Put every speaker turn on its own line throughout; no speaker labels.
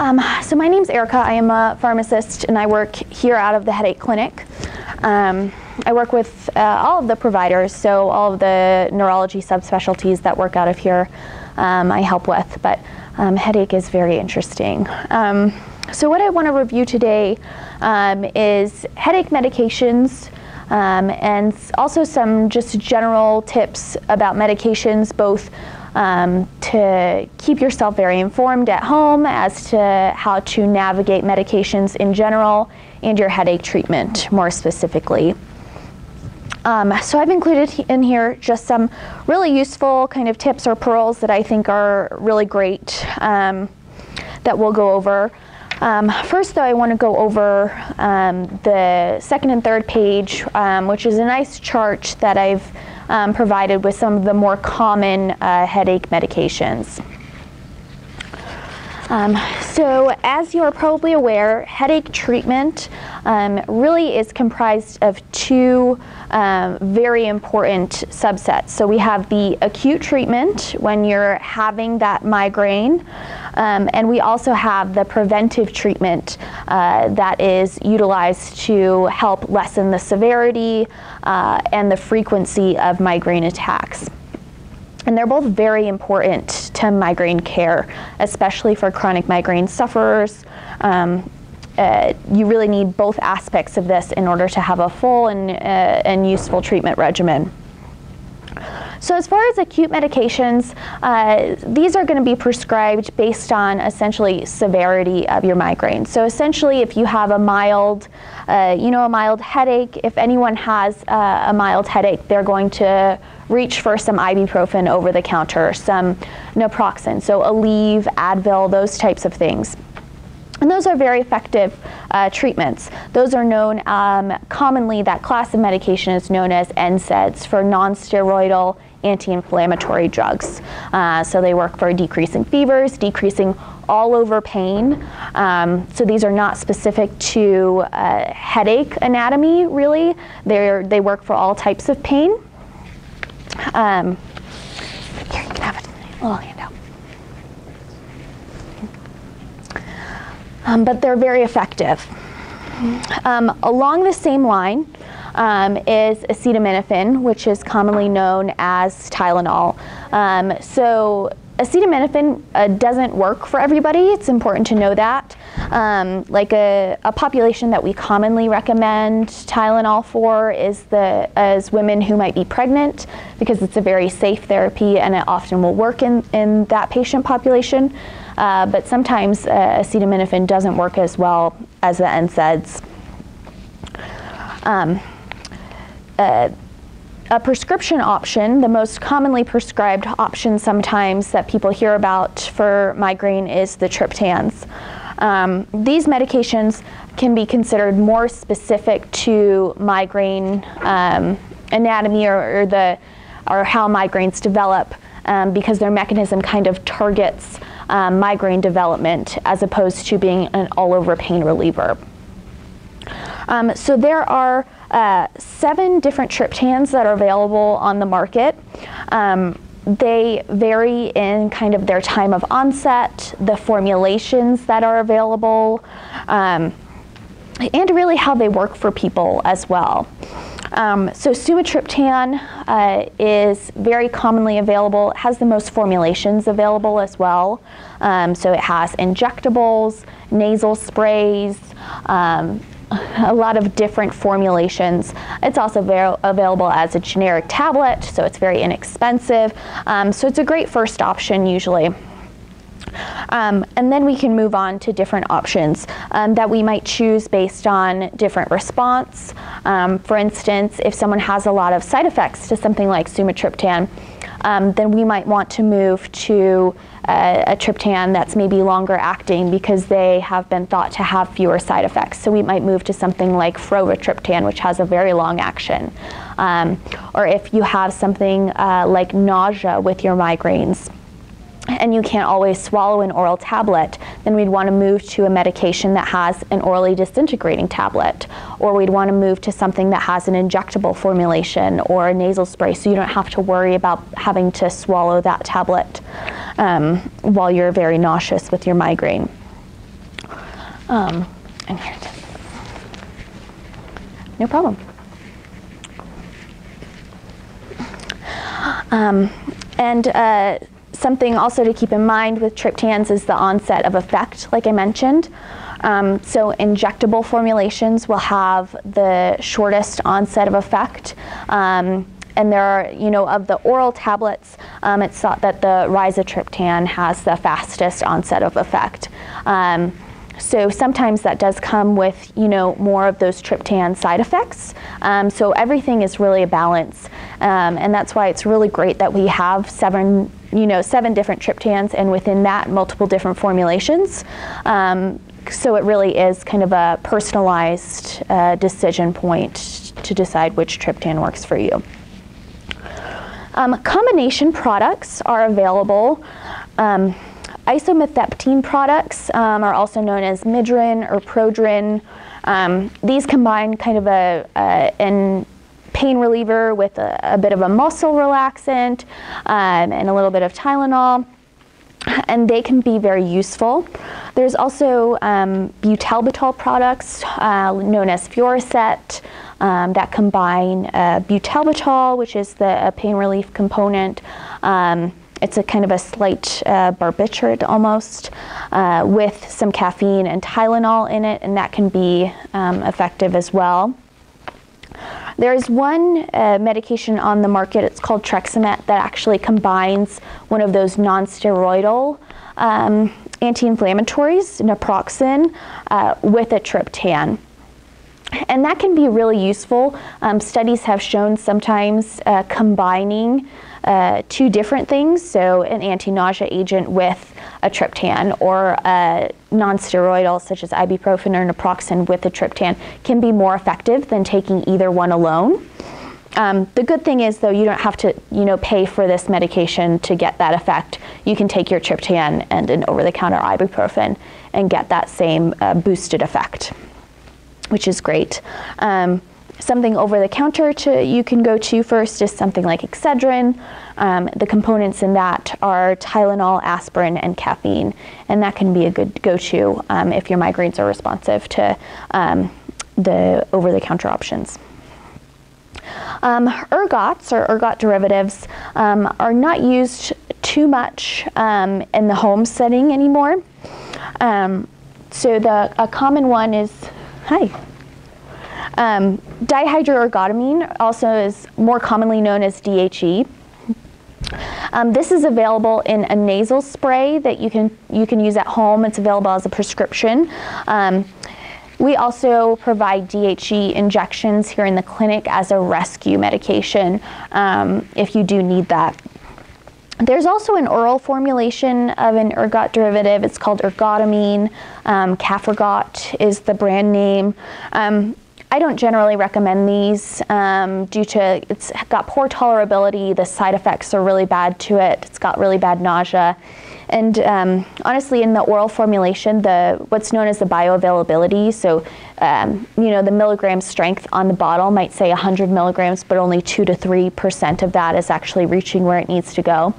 So my name's Erica. I am a pharmacist and I work here out of the headache clinic. I work with all of the providers, so all of the neurology subspecialties that work out of here I help with, but headache is very interesting. So what I want to review today is headache medications and also some just general tips about medications, both to keep yourself very informed at home as to how to navigate medications in general and your headache treatment more specifically. So I've included in here just some really useful kind of tips or pearls that I think are really great that we'll go over. First though, I want to go over the second and third page, which is a nice chart that I've provided with some of the more common headache medications. So as you're probably aware, headache treatment really is comprised of two very important subsets. So we have the acute treatment when you're having that migraine, and we also have the preventive treatment that is utilized to help lessen the severity and the frequency of migraine attacks. And they're both very important to migraine care, especially for chronic migraine sufferers. You really need both aspects of this in order to have a full and useful treatment regimen. So as far as acute medications, these are going to be prescribed based on essentially severity of your migraine. So essentially, if you have a mild, a mild headache, if anyone has a mild headache, they're going to reach for some ibuprofen over the counter, some naproxen, so Aleve, Advil, those types of things. And those are very effective treatments. Those are known, commonly that class of medication is known as NSAIDs, for non-steroidal anti-inflammatory drugs. So they work for decreasing fevers, decreasing all over pain. So these are not specific to headache anatomy, really. They work for all types of pain. Here, you can have a little handout. But they're very effective. Along the same line is acetaminophen, which is commonly known as Tylenol. So acetaminophen doesn't work for everybody. It's important to know that. Like a population that we commonly recommend Tylenol for is women who might be pregnant, because it's a very safe therapy and it often will work in that patient population. But sometimes acetaminophen doesn't work as well as the NSAIDs. A prescription option, the most commonly prescribed option sometimes that people hear about for migraine, is the triptans. These medications can be considered more specific to migraine anatomy or how migraines develop, because their mechanism kind of targets migraine development as opposed to being an all-over pain reliever. So there are 7 different triptans that are available on the market. They vary in kind of their time of onset, the formulations that are available, and really how they work for people as well. So sumatriptan is very commonly available. It has the most formulations available as well. So it has injectables, nasal sprays, a lot of different formulations. It's also available as a generic tablet, so it's very inexpensive. So it's a great first option usually. And then we can move on to different options that we might choose based on different response. For instance, if someone has a lot of side effects to something like sumatriptan, then we might want to move to a triptan that's maybe longer acting because they have been thought to have fewer side effects. So we might move to something like Triptan, which has a very long action. Or if you have something like nausea with your migraines, and you can't always swallow an oral tablet, then we'd want to move to a medication that has an orally disintegrating tablet. Or we'd want to move to something that has an injectable formulation or a nasal spray, so you don't have to worry about having to swallow that tablet while you're very nauseous with your migraine. And here it is. No problem. Something also to keep in mind with triptans is the onset of effect, like I mentioned. So injectable formulations will have the shortest onset of effect. And there are, of the oral tablets, it's thought that the rizatriptan has the fastest onset of effect. So sometimes that does come with, more of those triptan side effects. So everything is really a balance. And that's why it's really great that we have seven different triptans, and within that, multiple different formulations. So it really is kind of a personalized decision point to decide which triptan works for you. Combination products are available. Isometheptine products are also known as Midrin or Prodrin. These combine kind of a pain reliever with a bit of a muscle relaxant and a little bit of Tylenol, and they can be very useful. There's also butalbital products known as Fioricet that combine butalbital, which is the pain relief component. It's a kind of a slight barbiturate almost, with some caffeine and Tylenol in it, and that can be effective as well. There's one medication on the market, it's called Dexamethasone, that actually combines one of those non-steroidal anti-inflammatories, naproxen, with a triptan. And that can be really useful. Studies have shown sometimes combining two different things, so an anti-nausea agent with a triptan, or a non-steroidal such as ibuprofen or naproxen with a triptan, can be more effective than taking either one alone. The good thing is, though, you don't have to pay for this medication to get that effect. You can take your triptan and an over-the-counter ibuprofen and get that same boosted effect, which is great. Something over-the-counter you can go to first is something like Excedrin. The components in that are Tylenol, aspirin, and caffeine, and that can be a good go-to if your migraines are responsive to the over-the-counter options. Ergots, or ergot derivatives, are not used too much in the home setting anymore. So a common one is, dihydroergotamine, also is more commonly known as DHE. This is available in a nasal spray that you can use at home. It's available as a prescription. We also provide DHE injections here in the clinic as a rescue medication if you do need that. There's also an oral formulation of an ergot derivative. It's called ergotamine. Cafragot is the brand name. I don't generally recommend these due to it's got poor tolerability. The side effects are really bad to it. It's got really bad nausea. And honestly, in the oral formulation, what's known as the bioavailability, so the milligram strength on the bottle might say 100 milligrams, but only 2 to 3% of that is actually reaching where it needs to go.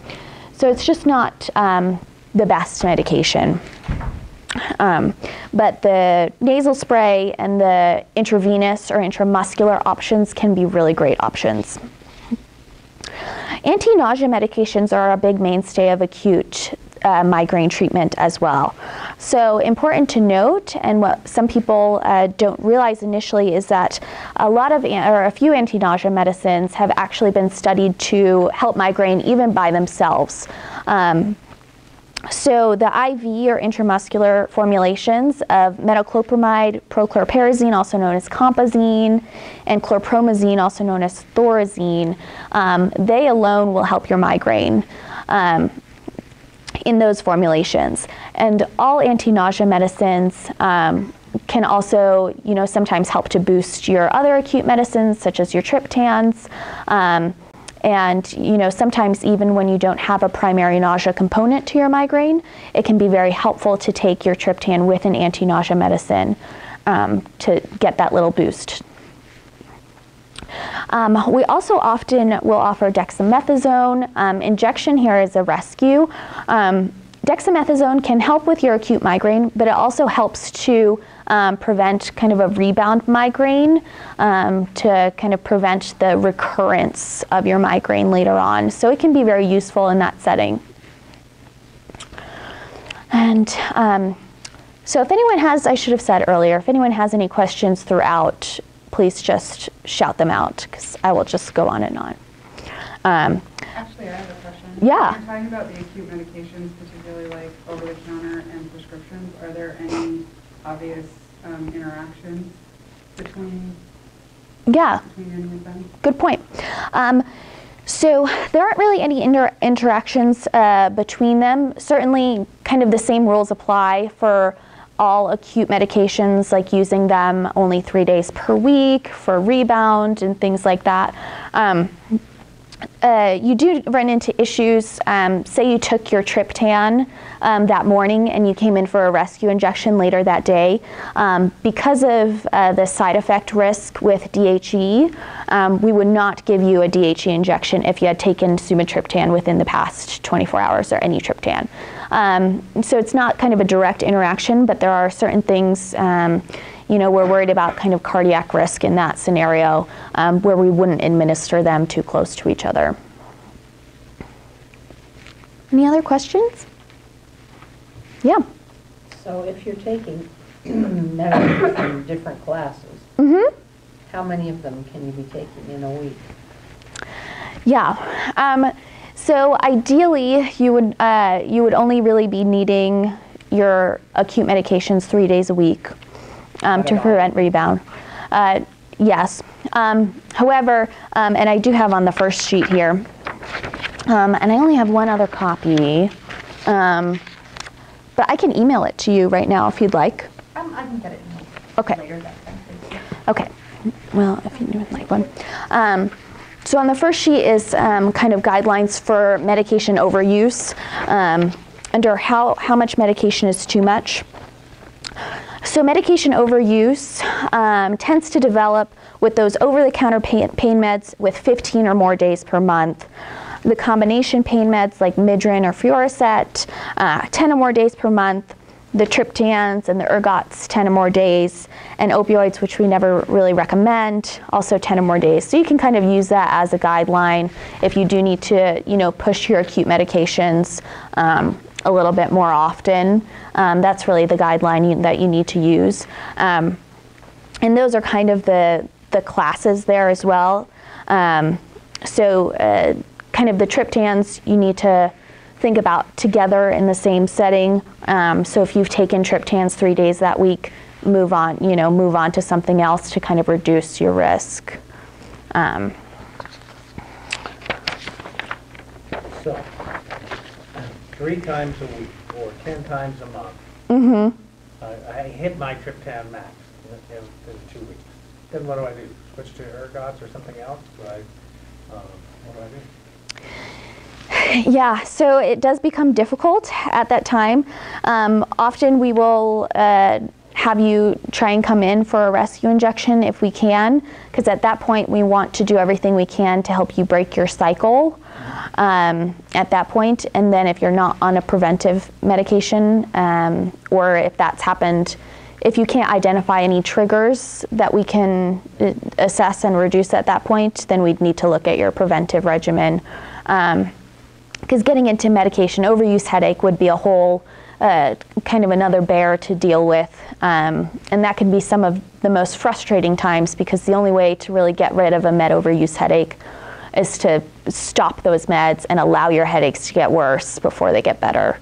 So it's just not the best medication. But the nasal spray and the intravenous or intramuscular options can be really great options. Anti-nausea medications are a big mainstay of acute migraine treatment as well. So important to note, and what some people don't realize initially, is that a few anti-nausea medicines have actually been studied to help migraine even by themselves. So the IV or intramuscular formulations of metoclopramide, prochlorperazine, also known as compazine, and chlorpromazine, also known as thorazine, they alone will help your migraine in those formulations. And all anti-nausea medicines can also, sometimes help to boost your other acute medicines, such as your triptans. And sometimes even when you don't have a primary nausea component to your migraine, it can be very helpful to take your triptan with an anti-nausea medicine to get that little boost. We also often will offer dexamethasone. Injection here is a rescue. Dexamethasone can help with your acute migraine, but it also helps to prevent kind of a rebound migraine, to kind of prevent the recurrence of your migraine later on. So it can be very useful in that setting. And so if anyone has, I should have said earlier, if anyone has any questions throughout, please just shout them out, because I will just go on and on.
Actually, I have a question.
Yeah.
When you're talking about the acute medications, particularly like over-the-counter and prescriptions, are there any obvious interactions between any of them?
Good point. So there aren't really any interactions between them. Certainly kind of the same rules apply for all acute medications, like using them only 3 days per week for rebound and things like that. You do run into issues, say you took your Triptan that morning and you came in for a rescue injection later that day. Because of the side effect risk with DHE, we would not give you a DHE injection if you had taken sumatriptan within the past 24 hours or any Triptan. So it's not kind of a direct interaction, but there are certain things you know, we're worried about kind of cardiac risk in that scenario, where we wouldn't administer them too close to each other. Any other questions? Yeah.
So if you're taking medicines in different classes, how many of them can you be taking in a week?
Yeah. So ideally, you would only really be needing your acute medications 3 days a week. To prevent rebound. Yes. However, and I do have on the first sheet here, and I only have one other copy, but I can email it to you right now if you'd like.
I can get it later that time.
Okay. Well, if you would like one. So on the first sheet is kind of guidelines for medication overuse, under how much medication is too much. So medication overuse tends to develop with those over-the-counter pain meds with 15 or more days per month. The combination pain meds like Midrin or Fioricet, 10 or more days per month. The Triptans and the Ergots, 10 or more days. And opioids, which we never really recommend, also 10 or more days. So you can kind of use that as a guideline if you do need to, you know, push your acute medications a little bit more often. That's really the guideline that you need to use. And those are kind of the classes there as well. So kind of the Triptans you need to think about together in the same setting. So if you've taken Triptans 3 days that week, move on to something else to kind of reduce your risk.
So 3 times a week or 10 times a month. I hit my Triptan max in 2 weeks. Then what do I do? Switch to Ergots or something else? What do I do?
Yeah, so it does become difficult at that time. Often we will have you try and come in for a rescue injection if we can, because at that point we want to do everything we can to help you break your cycle at that point. And then if you're not on a preventive medication, or if that's happened, if you can't identify any triggers that we can assess and reduce at that point, then we'd need to look at your preventive regimen. Because getting into medication overuse headache would be a whole kind of another bear to deal with, and that can be some of the most frustrating times, because the only way to really get rid of a med overuse headache is to stop those meds and allow your headaches to get worse before they get better.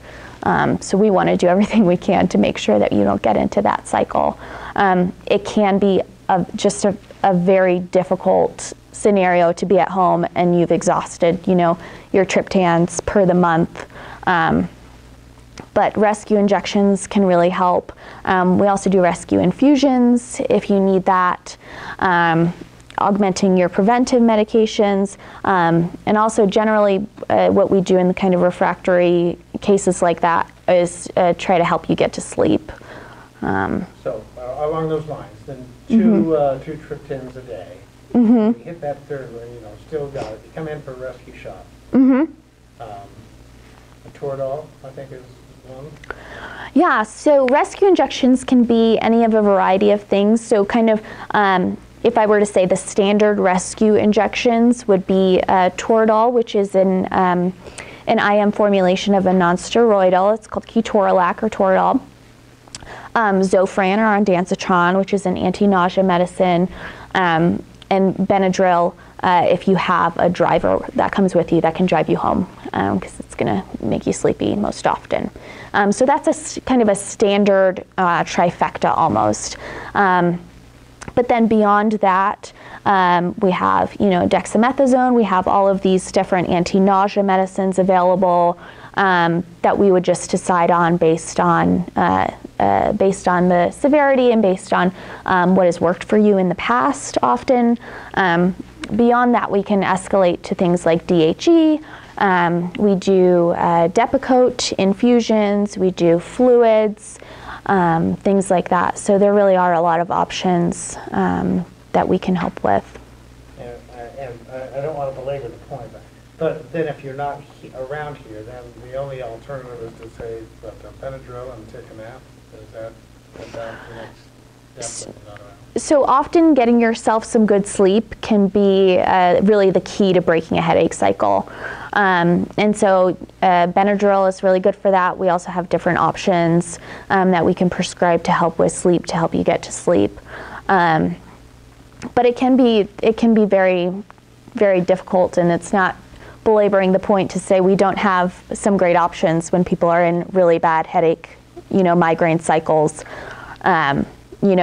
So we want to do everything we can to make sure that you don't get into that cycle. It can be just a very difficult scenario to be at home and you've exhausted, you know, your Triptans per the month. But rescue injections can really help. We also do rescue infusions if you need that. Augmenting your preventive medications, and also generally what we do in the kind of refractory cases like that is try to help you get to sleep.
So along those lines, then two Triptans a day. You hit that third one, you know, still got it. You come in for a rescue shot. A Toradol, I think, is one?
Yeah, so rescue injections can be any of a variety of things. So kind of, if I were to say the standard rescue injections would be Toradol, which is an IM formulation of a non-steroidal. It's called Ketorolac or Toradol. Zofran or ondansetron, which is an anti-nausea medicine, and Benadryl if you have a driver that comes with you that can drive you home, because it's going to make you sleepy most often. So that's kind of a standard trifecta almost. But then beyond that, we have, dexamethasone. We have all of these different anti-nausea medicines available that we would just decide on based on the severity and based on what has worked for you in the past often. Beyond that, we can escalate to things like DHE. We do Depakote infusions. We do fluids. Things like that. So there really are a lot of options that we can help with.
And I don't want to belabor the point, but then if you're not around here, then the only alternative is to say Benadryl and Tichinap. Is that definitely not around?
So often getting yourself some good sleep can be really the key to breaking a headache cycle. And so Benadryl is really good for that. We also have different options that we can prescribe to help with sleep, to help you get to sleep. But it can be very, very difficult, and it's not belaboring the point to say we don't have some great options when people are in really bad headache, migraine cycles. We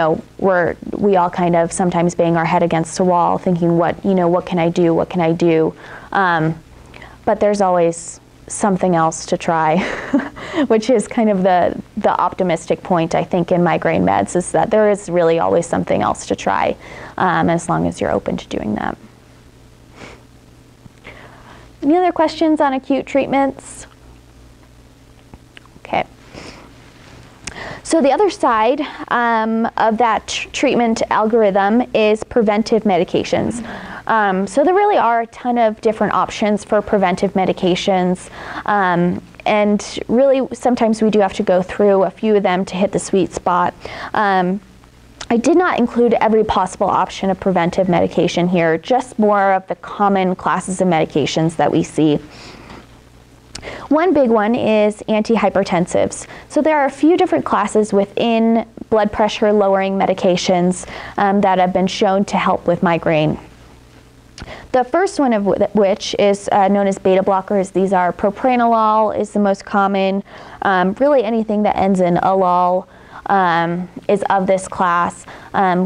all kind of sometimes bang our head against a wall thinking, what can I do? What can I do? But there's always something else to try, which is kind of the optimistic point, I think, in migraine meds, is that there is really always something else to try, as long as you're open to doing that. Any other questions on acute treatments? Okay. So the other side of that treatment algorithm is preventive medications. So there really are a ton of different options for preventive medications. And really, sometimes we do have to go through a few of them to hit the sweet spot. I did not include every possible option of preventive medication here, just more of the common classes of medications that we see. One big one is antihypertensives. So there are a few different classes within blood pressure lowering medications that have been shown to help with migraine. The first one of which is known as beta blockers. These are propranolol is the most common. Really anything that ends in alol is of this class.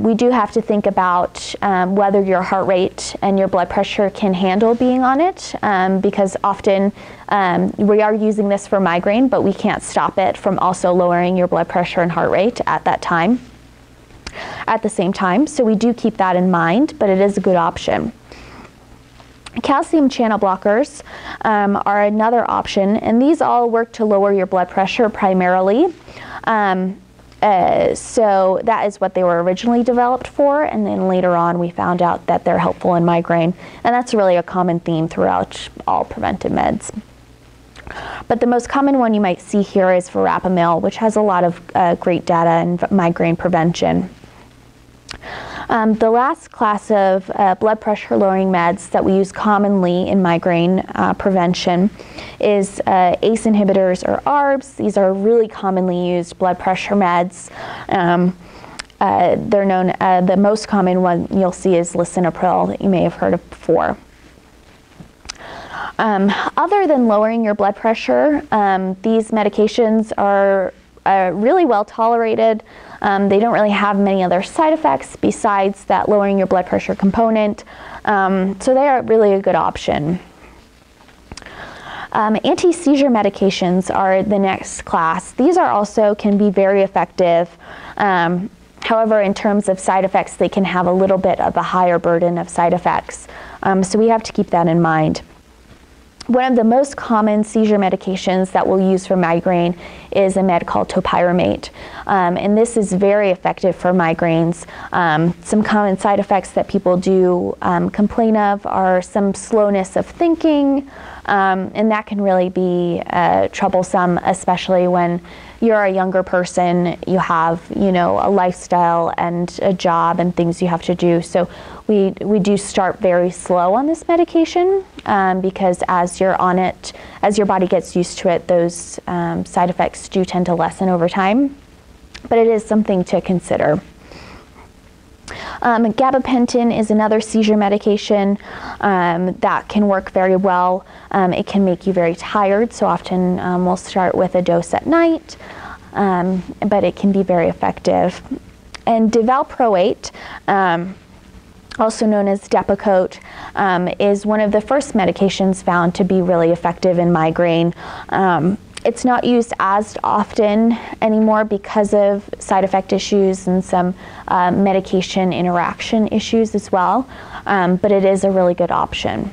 We do have to think about whether your heart rate and your blood pressure can handle being on it, because often we are using this for migraine, but we can't stop it from also lowering your blood pressure and heart rate at the same time. So we do keep that in mind, but it is a good option. Calcium channel blockers are another option, and these all work to lower your blood pressure primarily. So that is what they were originally developed for, and then later on we found out that they're helpful in migraine, and that's really a common theme throughout all preventive meds. But the most common one you might see here is verapamil, which has a lot of great data in migraine prevention. The last class of blood pressure lowering meds that we use commonly in migraine prevention is ACE inhibitors or ARBs. These are really commonly used blood pressure meds. They're known, the most common one you'll see is lisinopril, that you may have heard of before. Other than lowering your blood pressure, these medications are really well tolerated. They don't really have many other side effects besides that lowering your blood pressure component. So they are really a good option. Anti-seizure medications are the next class. These are also can be very effective. However, in terms of side effects, they can have a little bit of a higher burden of side effects. So we have to keep that in mind. One of the most common seizure medications that we'll use for migraine is a med called topiramate. And this is very effective for migraines. Some common side effects that people do complain of are some slowness of thinking, and that can really be troublesome, especially when you're a younger person, you have, you know, a lifestyle and a job and things you have to do. So we do start very slow on this medication because as you're on it, as your body gets used to it, those side effects do tend to lessen over time. But it is something to consider. Gabapentin is another seizure medication that can work very well. It can make you very tired, so often we'll start with a dose at night, but it can be very effective. And divalproate, also known as Depakote, is one of the first medications found to be really effective in migraine. It's not used as often anymore because of side effect issues and some medication interaction issues as well, but it is a really good option.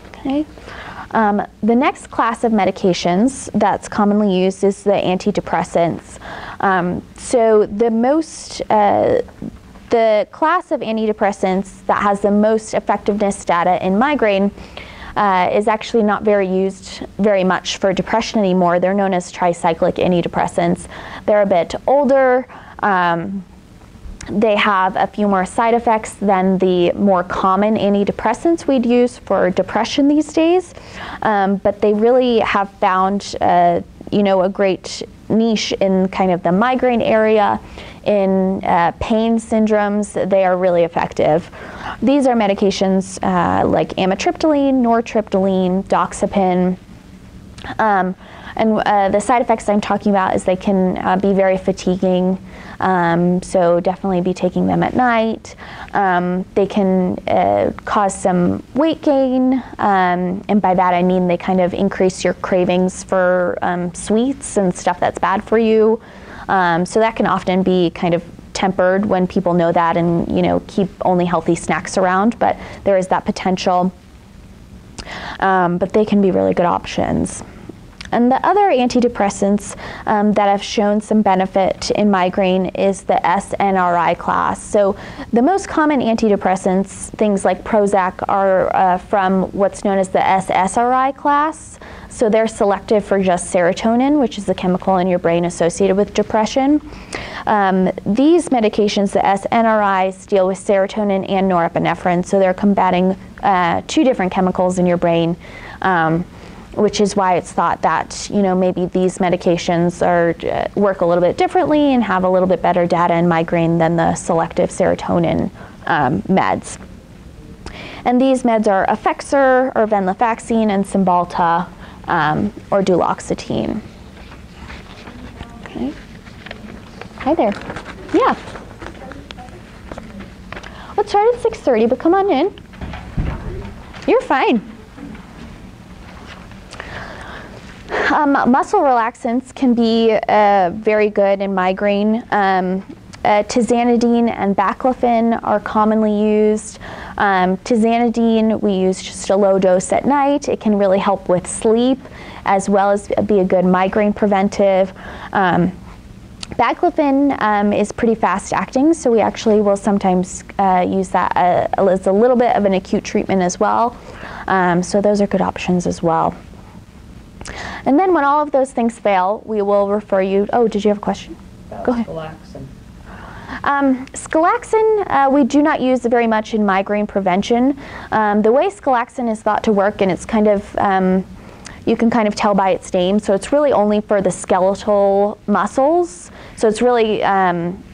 Okay. The next class of medications that's commonly used is the antidepressants. So the class of antidepressants that has the most effectiveness data in migraine is actually not used very much for depression anymore. They're known as tricyclic antidepressants. They're a bit older. They have a few more side effects than the more common antidepressants we'd use for depression these days. But they really have found, you know, a great niche in kind of the migraine area. In pain syndromes, they are really effective. These are medications like amitriptyline, nortriptyline, doxepin. And the side effects I'm talking about is they can be very fatiguing, so definitely be taking them at night. They can cause some weight gain, and by that I mean they kind of increase your cravings for sweets and stuff that's bad for you. So that can often be kind of tempered when people know that and, you know, keep only healthy snacks around, but there is that potential. But they can be really good options. And the other antidepressants that have shown some benefit in migraine is the SNRI class. So the most common antidepressants, things like Prozac, are from what's known as the SSRI class. So they're selective for just serotonin, which is the chemical in your brain associated with depression. These medications, the SNRIs, deal with serotonin and norepinephrine, so they're combating two different chemicals in your brain, which is why it's thought that, you know, maybe these medications work a little bit differently and have a little bit better data in migraine than the selective serotonin meds. And these meds are Effexor or venlafaxine and Cymbalta or duloxetine. Okay. Hi there. Yeah. Let's start at 6:30, but come on in. You're fine. Muscle relaxants can be very good in migraine. Tizanidine and baclofen are commonly used. Tizanidine we use just a low dose at night. It can really help with sleep as well as be a good migraine preventive. Baclofen is pretty fast acting, so we actually will sometimes use that as a little bit of an acute treatment as well. So those are good options as well. And then when all of those things fail, we will refer you. Oh, did you have a question? Go ahead. Scalaxin we do not use very much in migraine prevention. The way scalaxin is thought to work, and it's kind of, you can kind of tell by its name, so it's really only for the skeletal muscles. So it's really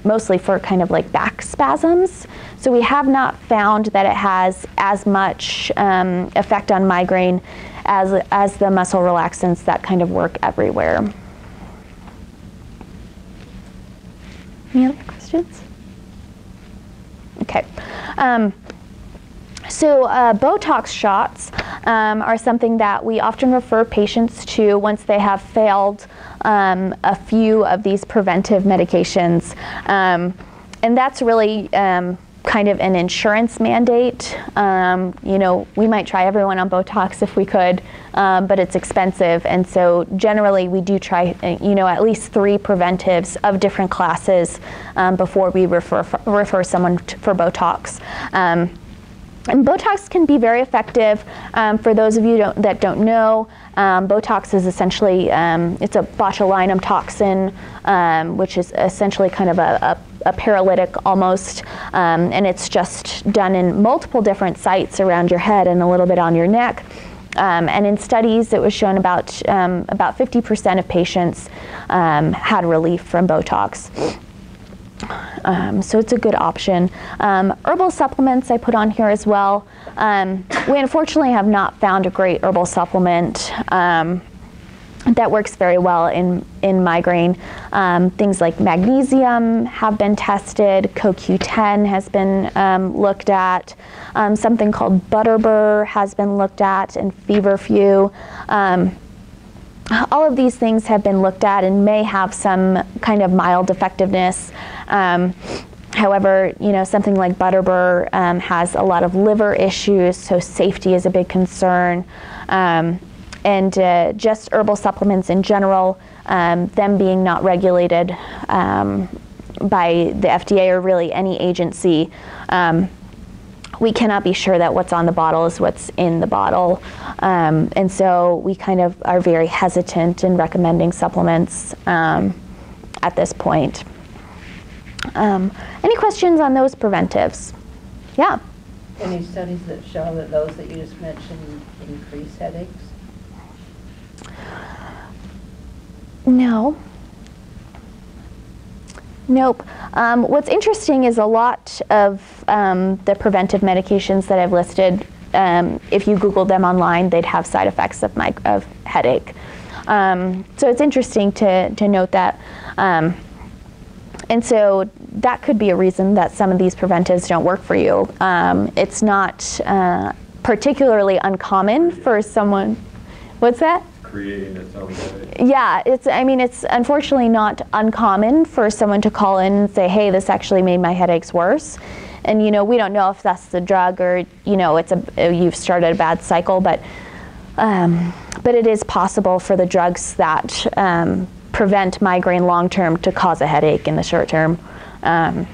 mostly for kind of like back spasms. So we have not found that it has as much effect on migraine as the muscle relaxants that kind of work everywhere. Any other questions? Okay. So Botox shots are something that we often refer patients to once they have failed a few of these preventive medications. And that's really kind of an insurance mandate. You know, we might try everyone on Botox if we could, but it's expensive. And so generally we do try, you know, at least 3 preventives of different classes before we refer someone for Botox. And Botox can be very effective. For those of you that don't know, Botox is essentially, it's a botulinum toxin, which is essentially kind of a paralytic almost, and it's just done in multiple different sites around your head and a little bit on your neck. And in studies, it was shown about 50% of patients had relief from Botox. So it's a good option. Herbal supplements I put on here as well. We unfortunately have not found a great herbal supplement that works very well in migraine. Things like magnesium have been tested, CoQ10 has been looked at, something called butterbur has been looked at, and feverfew. All of these things have been looked at and may have some kind of mild effectiveness. However, you know, something like butterbur has a lot of liver issues, so safety is a big concern. And just herbal supplements in general, them being not regulated by the FDA or really any agency, we cannot be sure that what's on the bottle is what's in the bottle. And so we kind of are very hesitant in recommending supplements at this point. Any questions on those preventives? Yeah.
Any studies that show that those that you just mentioned increase headaches?
No. Nope. What's interesting is a lot of the preventive medications that I've listed, if you Google them online, they'd have side effects of headache. So it's interesting to note that. And so that could be a reason that some of these preventives don't work for you. It's not particularly uncommon for someone. What's that?
Creating its own headache.
Yeah, it's unfortunately not uncommon for someone to call in and say, hey, this actually made my headaches worse. And, you know, we don't know if that's the drug or, you know, you've started a bad cycle, but it is possible for the drugs that prevent migraine long-term to cause a headache in the short term. But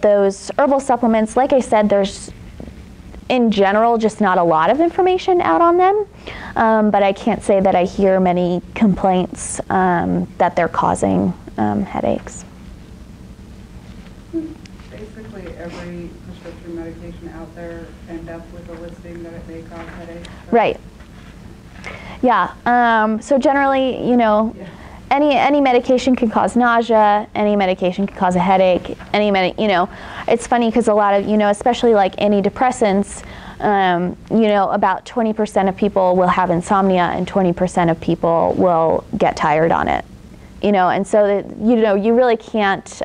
those herbal supplements, like I said, there's in general just not a lot of information out on them, but I can't say that I hear many complaints that they're causing headaches.
Basically every prescription medication out there end up with a listing that it may cause headaches.
Right. Yeah, so generally, you know, any medication can cause nausea, any medication can cause a headache, you know, it's funny because a lot of, you know, especially like antidepressants, you know, about 20% of people will have insomnia and 20% of people will get tired on it, you know, and so that, you know, you really can't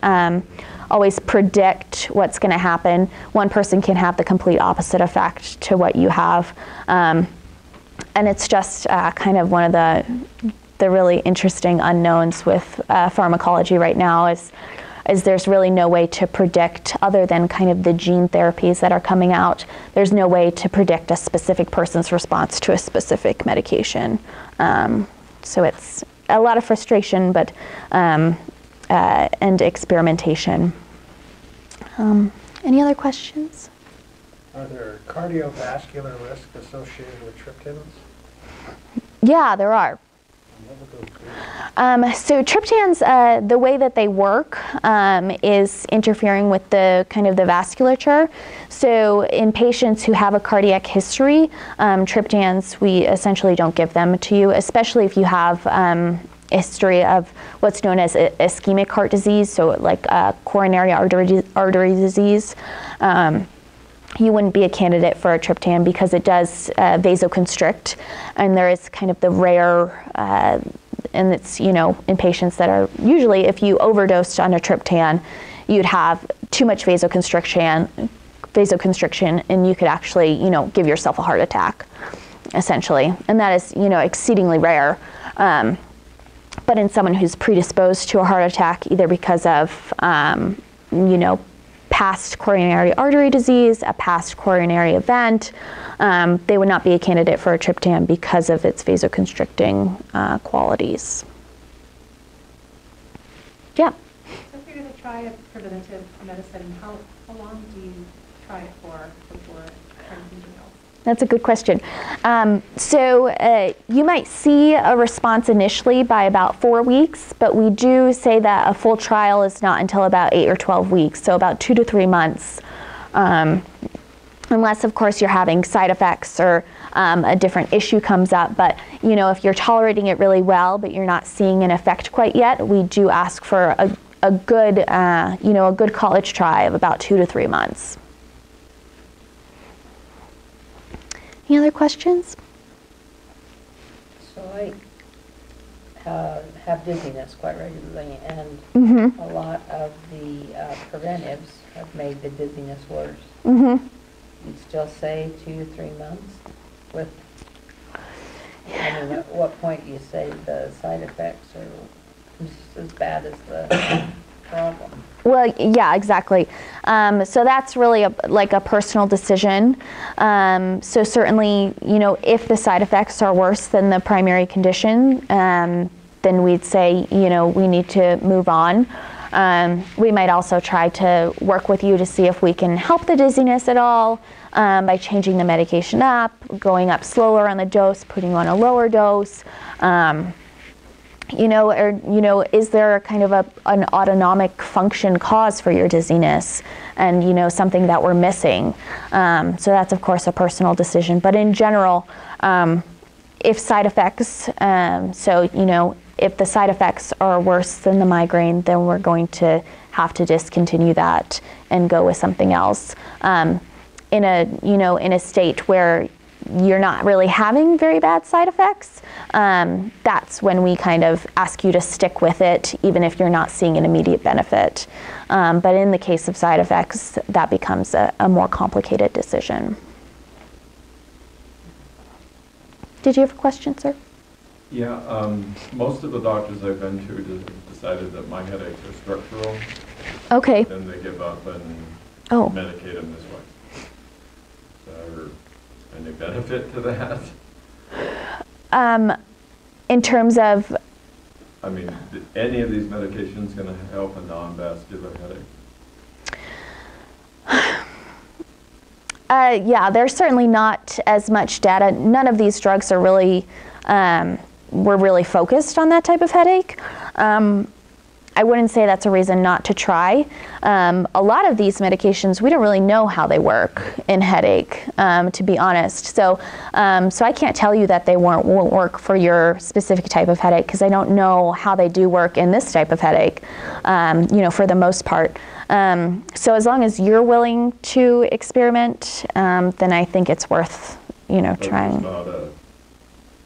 always predict what's going to happen. One person can have the complete opposite effect to what you have, and it's just kind of one of the really interesting unknowns with pharmacology right now is there's really no way to predict, other than kind of the gene therapies that are coming out, there's no way to predict a specific person's response to a specific medication. So it's a lot of frustration, but and experimentation. Any other questions?
Are there cardiovascular risks associated with triptans?
Yeah, there are. So triptans, the way that they work is interfering with the kind of the vasculature. So in patients who have a cardiac history, triptans, we essentially don't give them to you, especially if you have a history of what's known as ischemic heart disease, so like coronary artery disease. You wouldn't be a candidate for a triptan because it does vasoconstrict, and there is kind of the rare, and it's, you know, in patients that are usually, if you overdosed on a triptan, you'd have too much vasoconstriction, and you could actually, you know, give yourself a heart attack, essentially, and that is, you know, exceedingly rare. But in someone who's predisposed to a heart attack, either because of, you know, past coronary artery disease, a past coronary event, they would not be a candidate for a triptan because of its vasoconstricting qualities. Yeah?
So if you're going to try a preventive medicine, how long do you try it for before trying something else?
That's a good question. You might see a response initially by about 4 weeks, but we do say that a full trial is not until about 8 or 12 weeks, so about 2 to 3 months. Unless, of course, you're having side effects or a different issue comes up. But, if you're tolerating it really well, but you're not seeing an effect quite yet, we do ask for a good, a good college try of about 2 to 3 months. Any other questions?
So I have dizziness quite regularly, and a lot of the preventives have made the dizziness worse. You'd still say 2 to 3 months with, at what point do you say the side effects are just as bad as the problem?
Well, yeah, exactly. So that's really like a personal decision. So certainly, if the side effects are worse than the primary condition, then we'd say, we need to move on. We might also try to work with you to see if we can help the dizziness at all by changing the medication up, going up slower on the dose, putting on a lower dose. Is there kind of an autonomic function cause for your dizziness and, something that we're missing? So that's, of course, a personal decision. But in general, if side effects, if the side effects are worse than the migraine, then we're going to have to discontinue that and go with something else. In a state where you're not really having very bad side effects, that's when we kind of ask you to stick with it, even if you're not seeing an immediate benefit. But in the case of side effects, that becomes a more complicated decision. Did you have a question, sir?
Yeah, most of the doctors I've been to decided that my headaches are structural.
Okay.
Then they give up and medicate them this way. So, any benefit to that?
In terms of?
I mean, any of these medications going to help a non-vascular headache?
Yeah, there's certainly not as much data. None of these drugs are really, were really focused on that type of headache. I wouldn't say that's a reason not to try. A lot of these medications, we don't really know how they work in headache, to be honest. So I can't tell you that they won't work for your specific type of headache because I don't know how they do work in this type of headache, for the most part. So as long as you're willing to experiment, then I think it's worth, trying.
There's not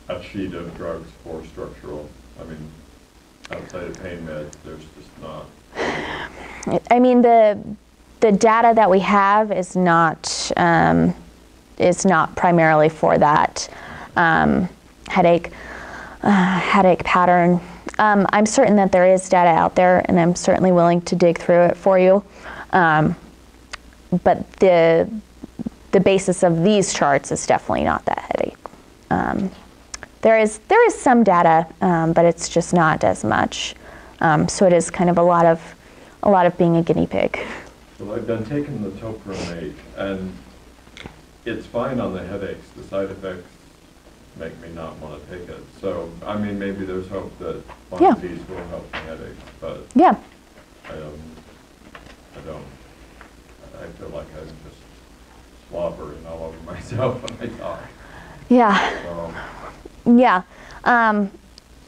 a sheet of drugs for structural. I mean, outside of pain meds, there's just not.
I mean, the data that we have is not primarily for that headache pattern. I'm certain that there is data out there, and I'm certainly willing to dig through it for you. But the basis of these charts is definitely not that headache. There is some data, but it's just not as much. So it is kind of a lot of being a guinea pig.
Well, I've been taking the topiramate, and it's fine on the headaches. The side effects make me not want to take it. So, I mean, maybe there's hope that one of these will help the headaches, but
yeah.
I feel like I'm just slobbering all over myself when I talk.
Yeah.
So,
yeah.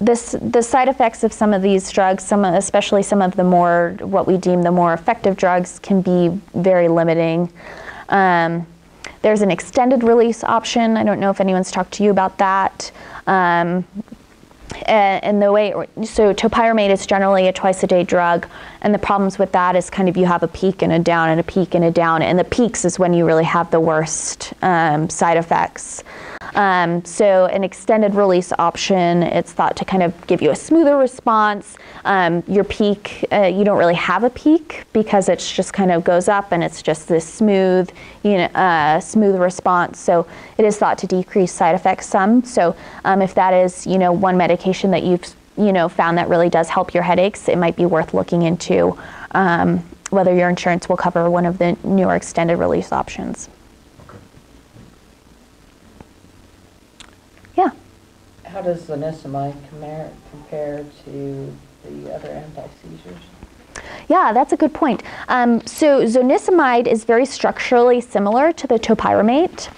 The side effects of some of these drugs, especially some of the more, what we deem the more effective drugs, can be very limiting. There's an extended release option. I don't know if anyone's talked to you about that. And the way, so topiramate is generally a twice-a-day drug, and the problems with that is kind of you have a peak and a down and a peak and a down, and the peaks is when you really have the worst side effects. So an extended release option, it's thought to kind of give you a smoother response. Your peak, you don't really have a peak because it's just kind of goes up and it's just this smooth, smooth response. So it is thought to decrease side effects some. So if that is, one medication that you've, found that really does help your headaches, it might be worth looking into whether your insurance will cover one of the newer extended release options. Yeah.
How does zonisamide compare to the other anti-seizures?
Yeah, that's a good point. So zonisamide is very structurally similar to the topiramate.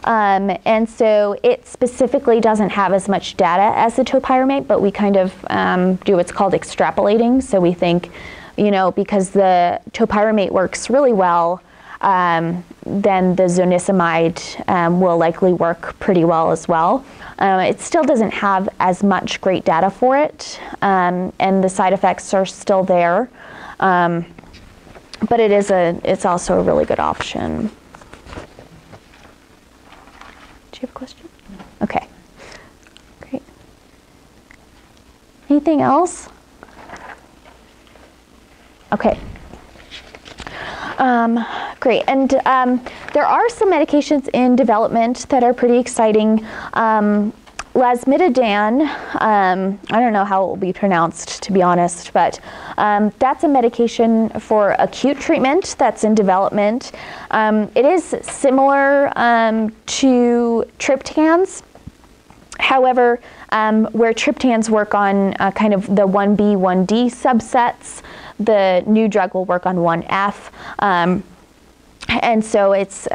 And so it specifically doesn't have as much data as the topiramate, but we kind of do what's called extrapolating. So we think, because the topiramate works really well, then the zonisamide will likely work pretty well as well. It still doesn't have as much great data for it, and the side effects are still there, but it's also a really good option. Do you have a question? No. Okay. Great. Anything else? Okay. Great. And there are some medications in development that are pretty exciting. Lasmiditan, I don't know how it will be pronounced, to be honest, but that's a medication for acute treatment that's in development. It is similar to triptans. However, where triptans work on kind of the 1B, 1D subsets, the new drug will work on 1F. And so it's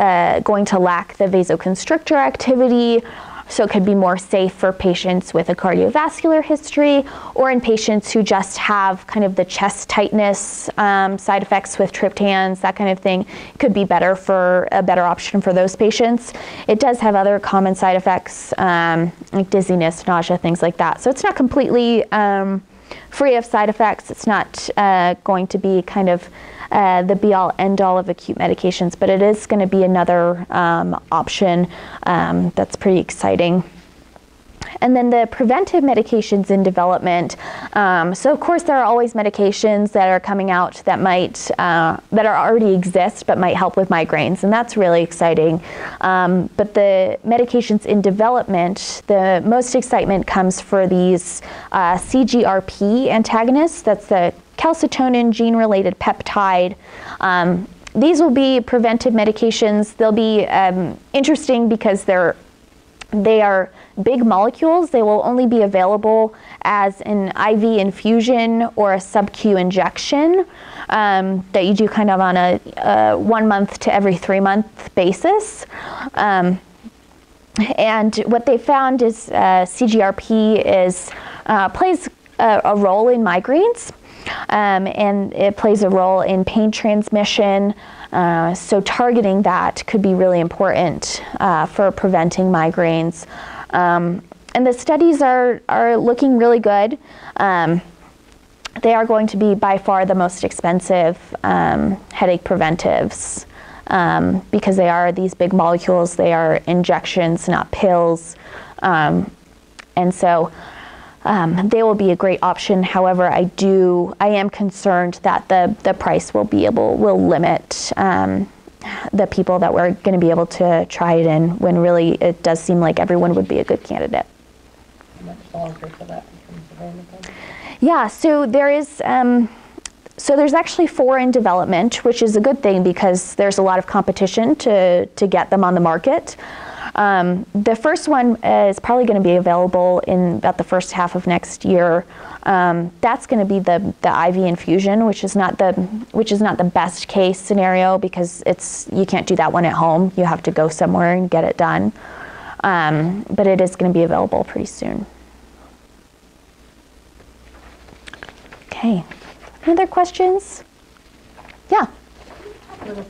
going to lack the vasoconstrictor activity, so it could be more safe for patients with a cardiovascular history or in patients who just have kind of the chest tightness side effects with triptans, that kind of thing. It could be a better option for those patients. It does have other common side effects like dizziness, nausea, things like that. So it's not completely free of side effects. It's not going to be kind of the be-all, end-all of acute medications, but it is going to be another option that's pretty exciting. And then the preventive medications in development. So of course there are always medications that are coming out that might, that already exist but might help with migraines, and that's really exciting. But the medications in development, the most excitement comes for these CGRP antagonists. That's the calcitonin gene-related peptide. These will be preventive medications. They'll be interesting because they are big molecules. They will only be available as an IV infusion or a sub-Q injection that you do kind of on a 1 month to every 3 month basis. And what they found is CGRP plays a role in migraines. And it plays a role in pain transmission, so targeting that could be really important for preventing migraines. And the studies are looking really good. They are going to be by far the most expensive headache preventives because they are these big molecules. They are injections, not pills, and so they will be a great option. However, I am concerned that the price will limit the people that we're going to be able to try it in, when really it does seem like everyone would be a good candidate.
How much longer till that becomes available?
Yeah, so there's actually 4 in development, which is a good thing because there's a lot of competition to get them on the market. The first one is probably going to be available in about the first half of next year. That's going to be the IV infusion, which is not the best case scenario because you can't do that one at home. You have to go somewhere and get it done. But it is going to be available pretty soon. Okay. Any other questions? Yeah.
A little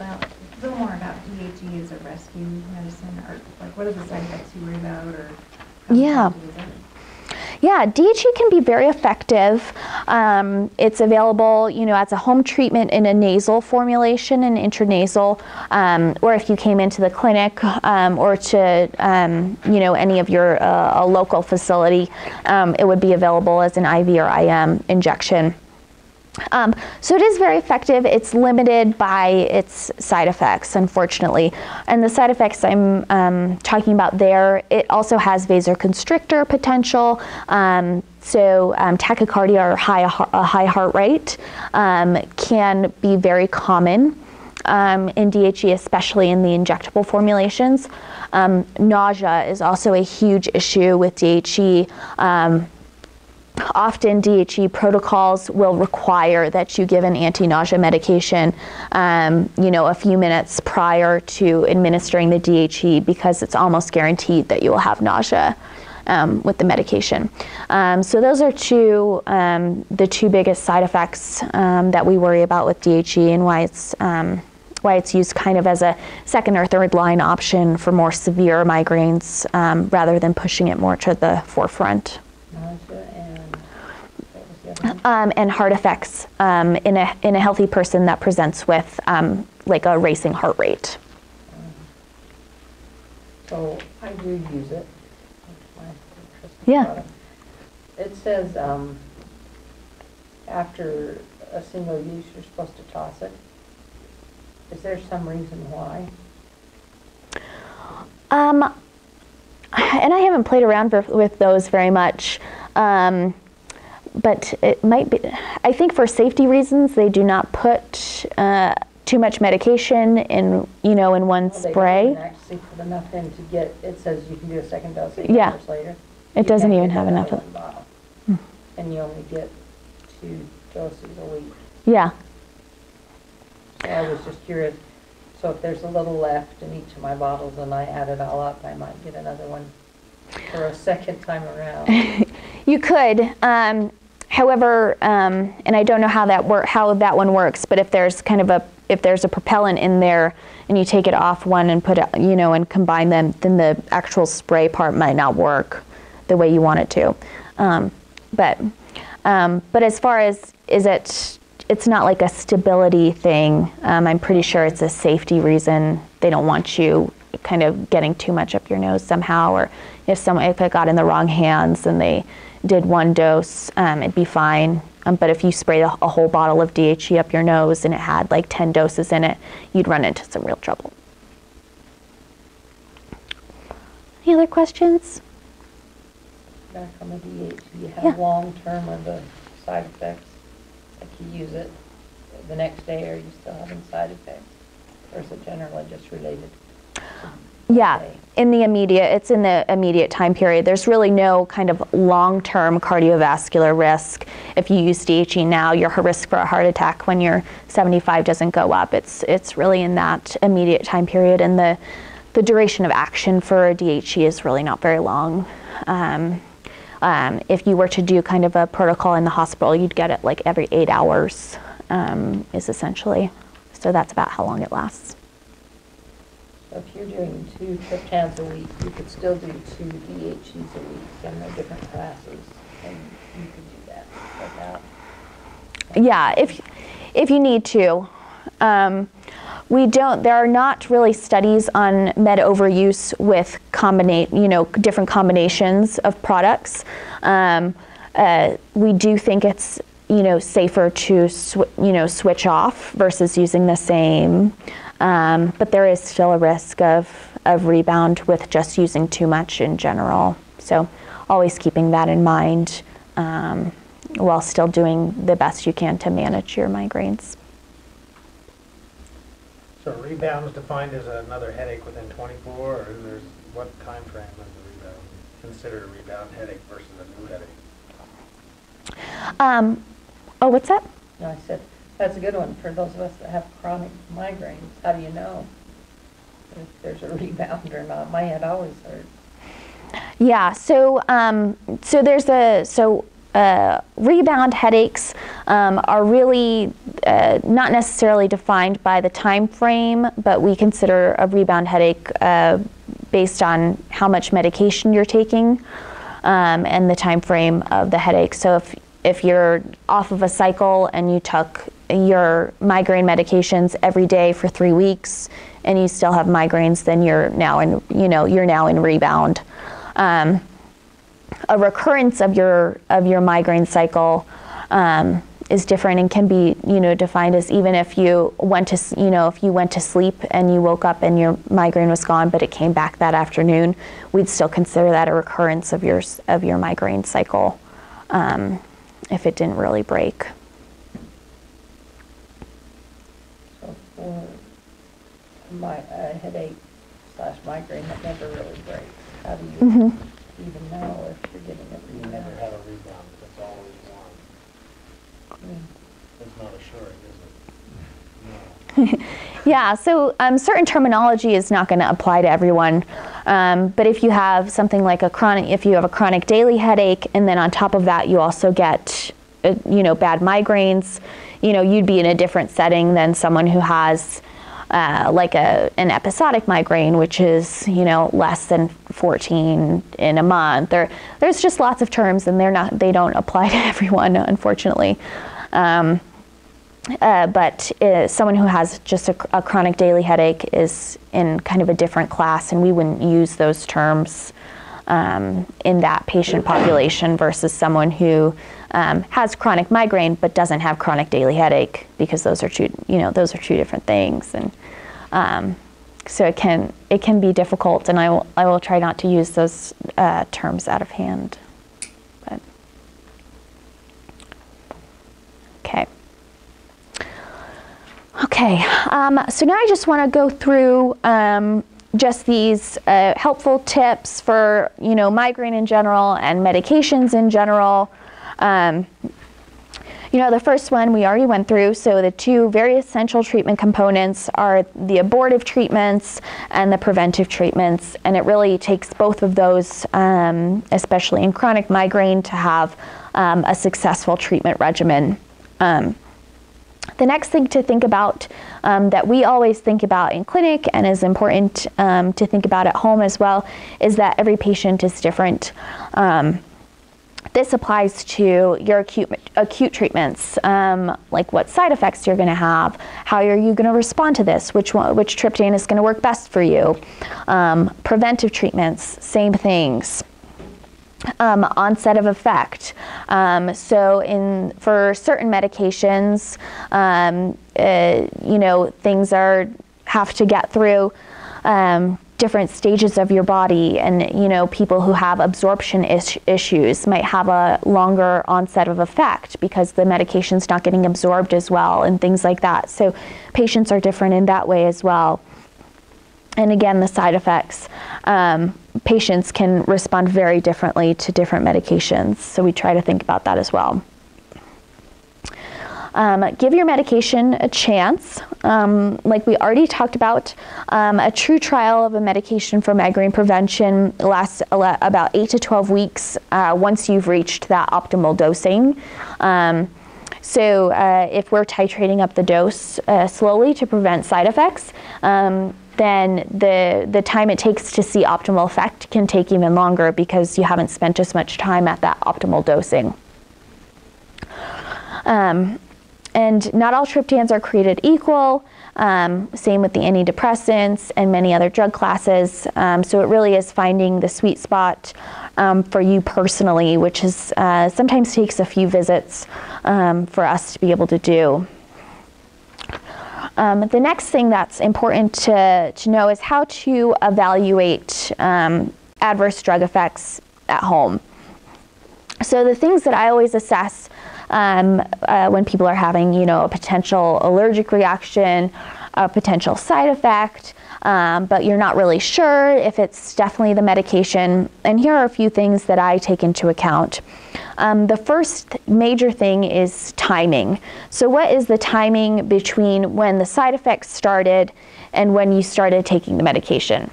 more about DHE as a rescue medicine, or like what are the side effects you worry about, or how
Yeah.
effective is it?
Yeah, DHE can be very effective. It's available, as a home treatment in a nasal formulation and intranasal, or if you came into the clinic or to, any of your a local facility, it would be available as an IV or IM injection. So it is very effective. It's limited by its side effects, unfortunately. And the side effects I'm talking about there, it also has vasoconstrictor potential. So tachycardia or a high heart rate can be very common in DHE, especially in the injectable formulations. Nausea is also a huge issue with DHE. Often DHE protocols will require that you give an anti-nausea medication, a few minutes prior to administering the DHE, because it's almost guaranteed that you will have nausea with the medication. So those are the two biggest side effects that we worry about with DHE, and why it's used kind of as a second or third line option for more severe migraines, rather than pushing it more to the forefront. And heart effects in a healthy person that presents with like a racing heart rate.
So I do use it.
Yeah.
It says after a single use you're supposed to toss it. Is there some reason why?
And I haven't played around with those very much. But it might be, I think for safety reasons, they do not put too much medication in one spray.
They don't actually put enough in to get, it says you can do a second dose 8
Yeah.
hours later.
It doesn't even have enough of
it. And you only get 2 doses a week.
Yeah.
So I was just curious. So if there's a little left in each of my bottles and I add it all up, I might get another one for a second time around.
You could. However, and I don't know how that one works, but if there's a propellant in there and you take it off one and put it, and combine them, then the actual spray part might not work the way you want it to. But as far as it's not like a stability thing. I'm pretty sure it's a safety reason. They don't want you kind of getting too much up your nose somehow, or if it got in the wrong hands and they did 1 dose, it'd be fine. But if you sprayed a whole bottle of DHE up your nose and it had like 10 doses in it, you'd run into some real trouble. Any other questions?
Back on the DHE, you have long-term of the side effects? Like you use it the next day, are you still having side effects? Or is it generally just related?
Yeah, it's in the immediate time period. There's really no kind of long-term cardiovascular risk. If you use DHE now, your risk for a heart attack when you're 75 doesn't go up. It's really in that immediate time period, and the duration of action for DHE is really not very long. If you were to do kind of a protocol in the hospital, you'd get it like every 8 hours, is essentially. So that's about how long it lasts.
So if you're doing 2 triptans a week, you could still do 2 DHEs a week, and they're different classes, and you could do that without.
Yeah, if you need to. There are not really studies on med overuse with different combinations of products. We do think it's, safer to switch off versus using the same. But there is still a risk of rebound with just using too much in general. So always keeping that in mind while still doing the best you can to manage your migraines.
So rebound is defined as another headache within 24, or what time frame is the rebound considered a rebound headache versus a new headache?
What's that?
No, I said, that's a good one for those of us that have chronic migraines. How do you know if there's a rebound or not? My head always hurts.
Yeah, so rebound headaches are really not necessarily defined by the time frame, but we consider a rebound headache based on how much medication you're taking and the time frame of the headache. So if you're off of a cycle and you took your migraine medications every day for 3 weeks and you still have migraines, then you're now in rebound. A recurrence of your migraine cycle is different and can be, defined as even if you went to sleep and you woke up and your migraine was gone, but it came back that afternoon, we'd still consider that a recurrence of your migraine cycle, if it didn't really break.
So for a headache / migraine that never really breaks, how do you even know if you're getting a
You
rebound?
never have a rebound, but it's always one. It's not assuring, is it? No.
Yeah, so certain terminology is not going to apply to everyone, but if you have something like if you have a chronic daily headache, and then on top of that you also get, bad migraines, you'd be in a different setting than someone who has like an episodic migraine, which is, less than 14 in a month. There's just lots of terms, and they don't apply to everyone, unfortunately. But someone who has just a chronic daily headache is in kind of a different class, and we wouldn't use those terms in that patient population versus someone who has chronic migraine but doesn't have chronic daily headache, because those are two different things, and so it can be difficult, and I will try not to use those terms out of hand. But okay, so now I just want to go through just these helpful tips for migraine in general and medications in general. The first one we already went through. So the two very essential treatment components are the abortive treatments and the preventive treatments, and it really takes both of those, especially in chronic migraine, to have a successful treatment regimen. The next thing to think about that we always think about in clinic and is important to think about at home as well is that every patient is different. This applies to your acute treatments, like what side effects you're going to have, how are you going to respond to this, which Triptan is going to work best for you. Preventive treatments, same things. Onset of effect. So for certain medications, things have to get through different stages of your body, and people who have absorption issues might have a longer onset of effect because the medication's not getting absorbed as well, and things like that. So patients are different in that way as well. And again, the side effects. Patients can respond very differently to different medications, so we try to think about that as well. Give your medication a chance. Like we already talked about, a true trial of a medication for migraine prevention lasts about 8 to 12 weeks once you've reached that optimal dosing. So if we're titrating up the dose slowly to prevent side effects, then the time it takes to see optimal effect can take even longer because you haven't spent as much time at that optimal dosing. And not all triptans are created equal, same with the antidepressants and many other drug classes. So it really is finding the sweet spot for you personally, which is sometimes takes a few visits for us to be able to do. The next thing that's important to know is how to evaluate adverse drug effects at home. So the things that I always assess when people are having, a potential allergic reaction, a potential side effect, but you're not really sure if it's definitely the medication. And here are a few things that I take into account. The first major thing is timing. So what is the timing between when the side effects started and when you started taking the medication?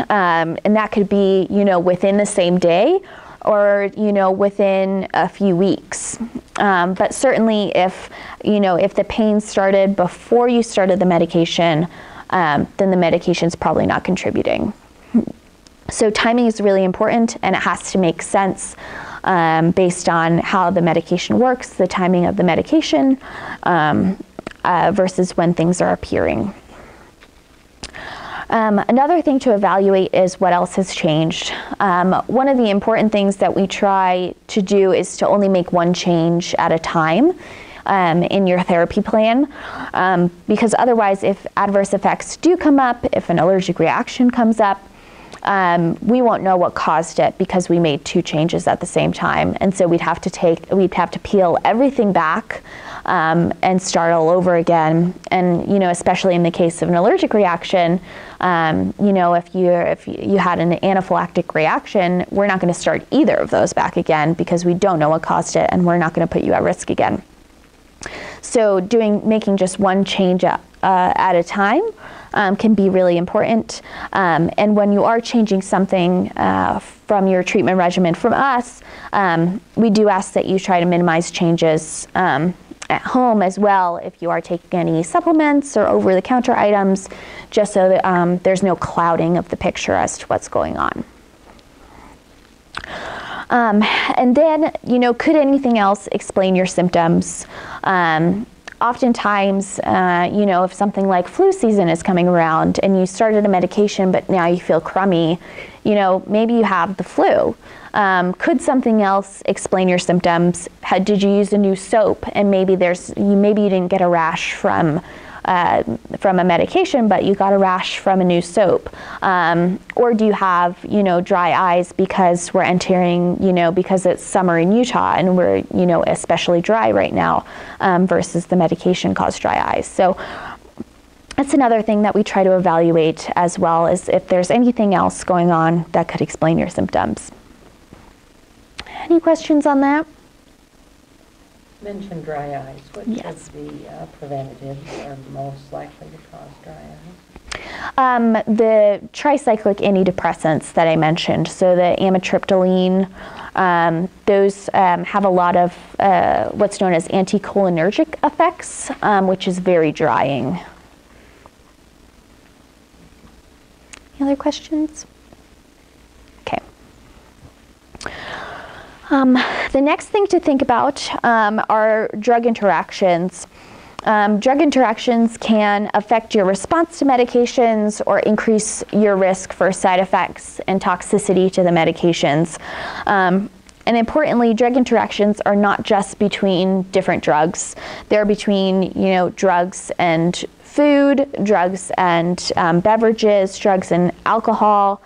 And that could be, within the same day, or within a few weeks. But certainly if the pain started before you started the medication, then the medication's probably not contributing. So timing is really important, and it has to make sense based on how the medication works, the timing of the medication, versus when things are appearing. Another thing to evaluate is what else has changed. One of the important things that we try to do is to only make one change at a time in your therapy plan, because otherwise, if adverse effects do come up, if an allergic reaction comes up, we won't know what caused it because we made two changes at the same time. And so we'd have to peel everything back and start all over again. And, you know, especially in the case of an allergic reaction, you know, if you had an anaphylactic reaction, we're not going to start either of those back again because we don't know what caused it, and we're not going to put you at risk again. So making just one change at a time can be really important. And when you are changing something from your treatment regimen from us, we do ask that you try to minimize changes at home as well if you are taking any supplements or over-the-counter items, just so that there's no clouding of the picture as to what's going on. And then, you know, could anything else explain your symptoms? Oftentimes, you know, if something like flu season is coming around and you started a medication but now you feel crummy, you know, maybe you have the flu. Could something else explain your symptoms? Did you use a new soap and maybe you didn't get a rash from a medication, but you got a rash from a new soap? Or do you have, you know, dry eyes because we're entering, you know, because it's summer in Utah and we're, you know, especially dry right now, versus the medication caused dry eyes. So that's another thing that we try to evaluate as well, is if there's anything else going on that could explain your symptoms. Any questions on that?
You mentioned dry eyes. Which
Yes.
of the preventatives are most likely to cause dry eyes?
The tricyclic antidepressants that I mentioned, so the amitriptyline, those have a lot of what's known as anticholinergic effects, which is very drying. Any other questions? Okay. The next thing to think about are drug interactions. Drug interactions can affect your response to medications or increase your risk for side effects and toxicity to the medications. And importantly, drug interactions are not just between different drugs. They're between, you know, drugs and food, drugs and beverages, drugs and alcohol,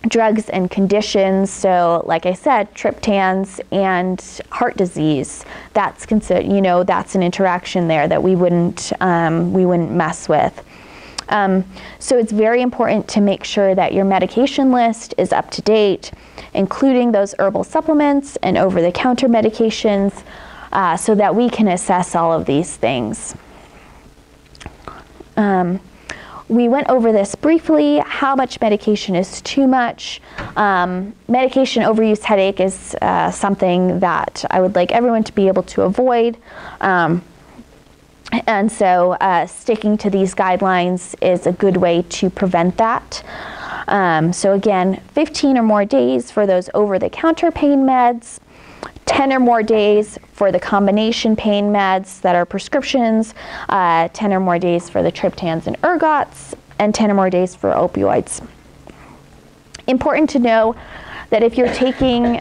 drugs and conditions. So like I said, triptans and heart disease, that's considered, you know, that's an interaction there that we wouldn't mess with. So it's very important to make sure that your medication list is up to date, including those herbal supplements and over-the-counter medications, so that we can assess all of these things. We went over this briefly, how much medication is too much. Medication overuse headache is something that I would like everyone to be able to avoid. And so sticking to these guidelines is a good way to prevent that. So again, 15 or more days for those over-the-counter pain meds, 10 or more days for the combination pain meds that are prescriptions, 10 or more days for the triptans and ergots, and 10 or more days for opioids. Important to know that if you're taking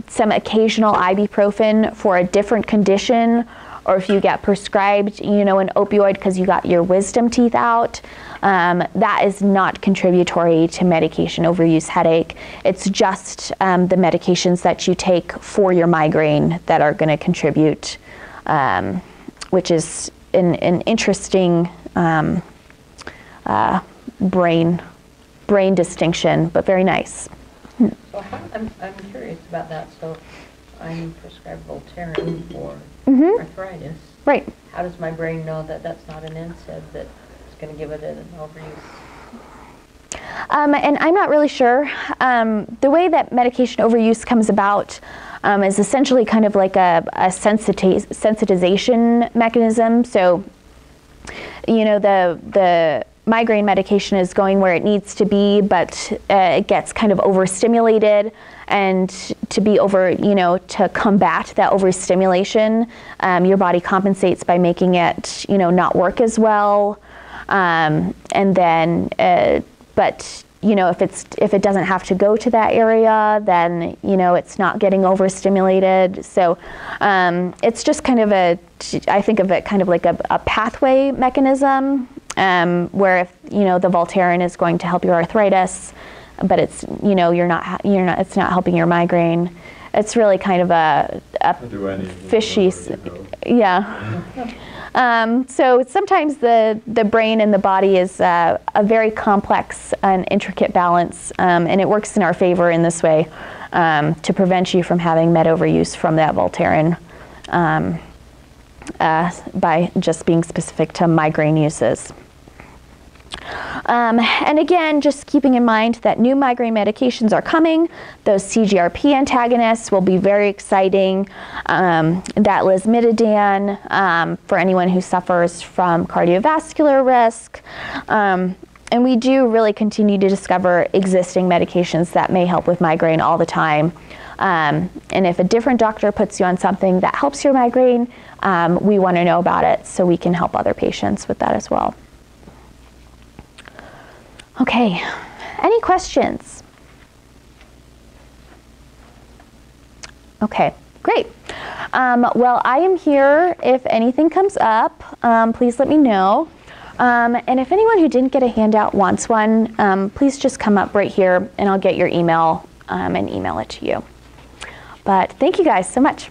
some occasional ibuprofen for a different condition, or if you get prescribed, you know, an opioid because you got your wisdom teeth out, that is not contributory to medication overuse headache. It's just the medications that you take for your migraine that are going to contribute, which is an interesting brain distinction, but very nice.
So I'm curious about that. So I'm prescribed Voltaren for arthritis.
Right.
How does my brain know that that's not an NSAID that's going to give it an overuse?
And I'm not really sure. The way that medication overuse comes about is essentially kind of like a sensitization mechanism. So, you know, the migraine medication is going where it needs to be, but it gets kind of overstimulated, and to be to combat that overstimulation, your body compensates by making it, not work as well. And then, but if it doesn't have to go to that area, then it's not getting overstimulated. So it's just kind of I think of it kind of like a pathway mechanism, where if the Voltaren is going to help your arthritis, but it's it's not helping your migraine. It's really kind of a fishy, yeah. So sometimes the brain and the body is a very complex and intricate balance, and it works in our favor in this way, to prevent you from having med overuse from that Voltaren, by just being specific to migraine uses. And again, just keeping in mind that new migraine medications are coming. Those CGRP antagonists will be very exciting. That lasmiditan, for anyone who suffers from cardiovascular risk. And we do really continue to discover existing medications that may help with migraine all the time. And if a different doctor puts you on something that helps your migraine, we want to know about it so we can help other patients with that as well. Okay, any questions? Okay, great. Well, I am here if anything comes up. Please let me know. And if anyone who didn't get a handout wants one, please just come up right here and I'll get your email and email it to you. But thank you guys so much.